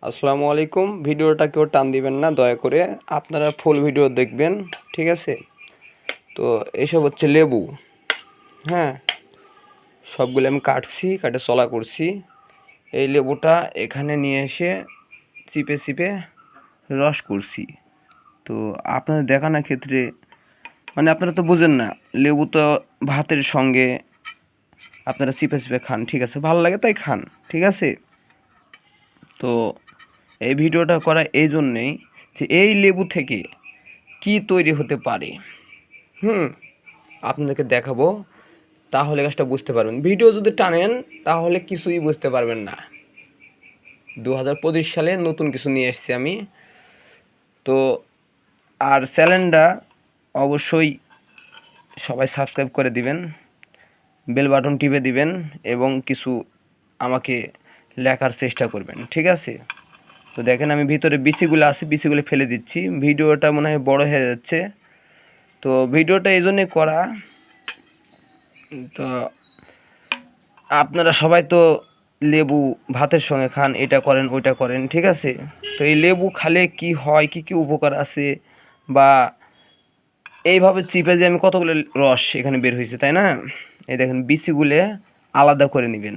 আসসালামু আলাইকুম। ভিডিওটা কেউ টান দিবেন না দয়া করে, আপনারা ফুল ভিডিও দেখবেন, ঠিক আছে? তো এসব হচ্ছে লেবু, হ্যাঁ, সবগুলো আমি কাটে চলা করছি। এই লেবুটা এখানে নিয়ে এসে চিপে চিপে রস করছি। তো আপনাদের দেখানোর ক্ষেত্রে মানে আপনারা তো বুঝেন না, লেবু তো ভাতের সঙ্গে আপনারা চিপে চিপে খান, ঠিক আছে, ভালো লাগে তাই খান, ঠিক আছে? তো এই ভিডিওটা করা এই জন্যেই যে এই লেবু থেকে কি তৈরি হতে পারে, আপনাদেরকে দেখাবো, তাহলে কাজটা বুঝতে পারবেন। ভিডিও যদি টানেন তাহলে কিছুই বুঝতে পারবেন না। 2025 সালে নতুন কিছু নিয়ে এসেছি আমি। তো আর চ্যানেলটা অবশ্যই সবাই সাবস্ক্রাইব করে দিবেন, বেল বাটন টিপে দিবেন এবং কিছু আমাকে লেখার চেষ্টা করবেন, ঠিক আছে? তো দেখেন আমি ভিতরে বিচিগুলো আছে, বিচিগুলো ফেলে দিচ্ছি। ভিডিওটা মনে হয় বড় হয়ে যাচ্ছে। তো ভিডিওটা এই জন্যে করা, তো আপনারা সবাই তো লেবু ভাতের সঙ্গে খান, এটা করেন ওইটা করেন, ঠিক আছে? তো এই লেবু খালে কি হয়, কি কি উপকার আছে, বা এইভাবে চিপে যে আমি কতগুলো রস এখানে বের হয়েছে, তাই না? এই দেখেন বিচিগুলো আলাদা করে নেবেন,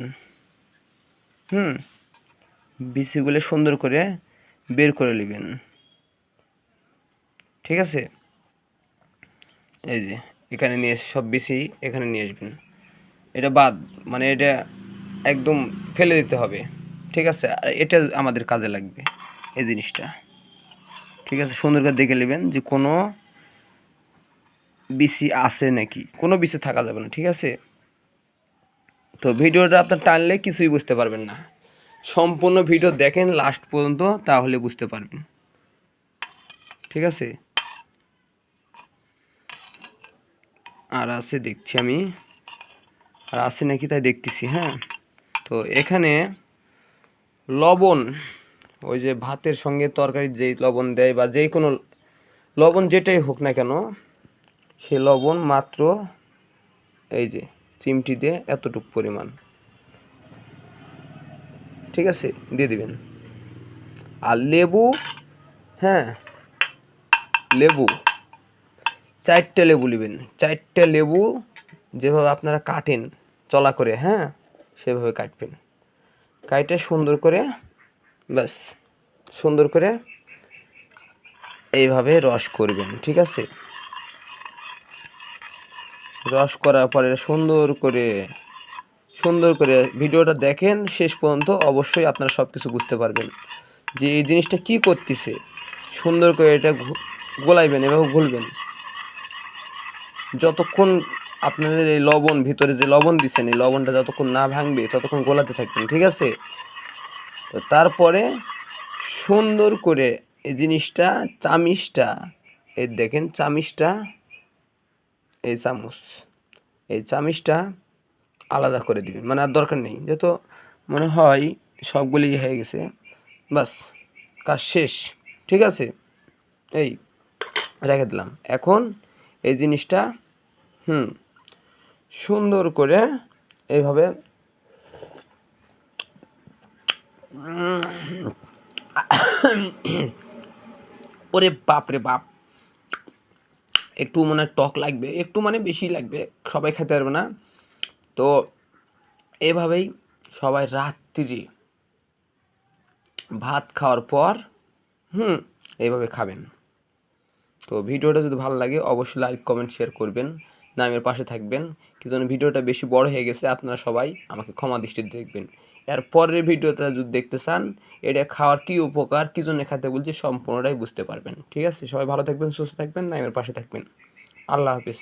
বিচিগুলো সুন্দর করে বের করে নেবেন, ঠিক আছে? এই যে এখানে নিয়ে সব বিচি এখানে নিয়ে আসবেন। এটা বাদ, মানে এটা একদম ফেলে দিতে হবে, ঠিক আছে? আর এটা আমাদের কাজে লাগবে এই জিনিসটা, ঠিক আছে? সুন্দর করে দেখে নেবেন যে কোনো বিচি আছে নাকি, কোনো বিচি থাকা যাবে না, ঠিক আছে? তো ভিডিওটা আপনার টানলে কিছুই বুঝতে পারবেন না। সম্পূর্ণ ভিডিও দেখেন লাস্ট পর্যন্ত, তাহলে বুঝতে পারবেন, ঠিক আছে? আর আছে দেখছি আমি, আর আছে নাকি তাই দেখতেছি, হ্যাঁ। তো এখানে লবণ, ওই যে ভাতের সঙ্গে তরকারির যেই লবণ দেয় বা যেই কোনো লবণ যেটাই হোক না কেন, সে লবণ মাত্র এই যে চিমটি দিয়ে এতটুকু পরিমাণ, ঠিক আছে, দিয়ে দিবেন। আর লেবু, হ্যাঁ, লেবু 4টে লেবু নেবেন। 4টে লেবু যেভাবে আপনারা কাটেন চলা করে, হ্যাঁ, সেভাবে কাটবেন। কাটে সুন্দর করে, ব্যাস, সুন্দর করে এইভাবে রস করবেন, ঠিক আছে? রস করার পরে সুন্দর করে ভিডিওটা দেখেন শেষ পর্যন্ত, অবশ্যই আপনারা সব কিছু বুঝতে পারবেন যে এই জিনিসটা কি করতেছে। সুন্দর করে এটা গোলাইবেন, এভাবে ঘুলবেন যতক্ষণ আপনাদের এই লবণ, ভিতরে যে লবণ দিচ্ছেন এই লবণটা যতক্ষণ না ভাঙবে ততক্ষণ গোলাতে থাকবেন, ঠিক আছে? তো তারপরে সুন্দর করে এই জিনিসটা, চামিচটা, এই দেখেন চামিচটা, এই চামচ, এই চামিচটা আলাদা করে দিবেন, মানে আর দরকার নেই, যেহেতু মনে হয় সবগুলি হয়ে গেছে, বাস কাজ শেষ, ঠিক আছে? এই রেখে দিলাম। এখন এই জিনিসটা সুন্দর করে এইভাবে ওরে বাপ রে বাপ, একটু মানে টক লাগবে, একটু মানে বেশি লাগবে, সবাই খেতে পারবে না। তো এভাবেই সবাই রাত্রি ভাত খাওয়ার পর এইভাবে খাবেন। তো ভিডিওটা যদি ভালো লাগে অবশ্যই লাইক কমেন্ট শেয়ার করবেন, নামের পাশে থাকবেন। কি জন্য ভিডিওটা বেশি বড় হয়ে গেছে, আপনারা সবাই আমাকে ক্ষমা দৃষ্টিতে দেখবেন। এর পরের ভিডিওটা যদি দেখতে চান, এটা খাওয়ার কী উপকার, কী জন্য খেতে বলছি, সম্পূর্ণটাই বুঝতে পারবেন, ঠিক আছে? সবাই ভালো থাকবেন, সুস্থ থাকবেন, নামের পাশে থাকবেন। আল্লাহ হাফিজ।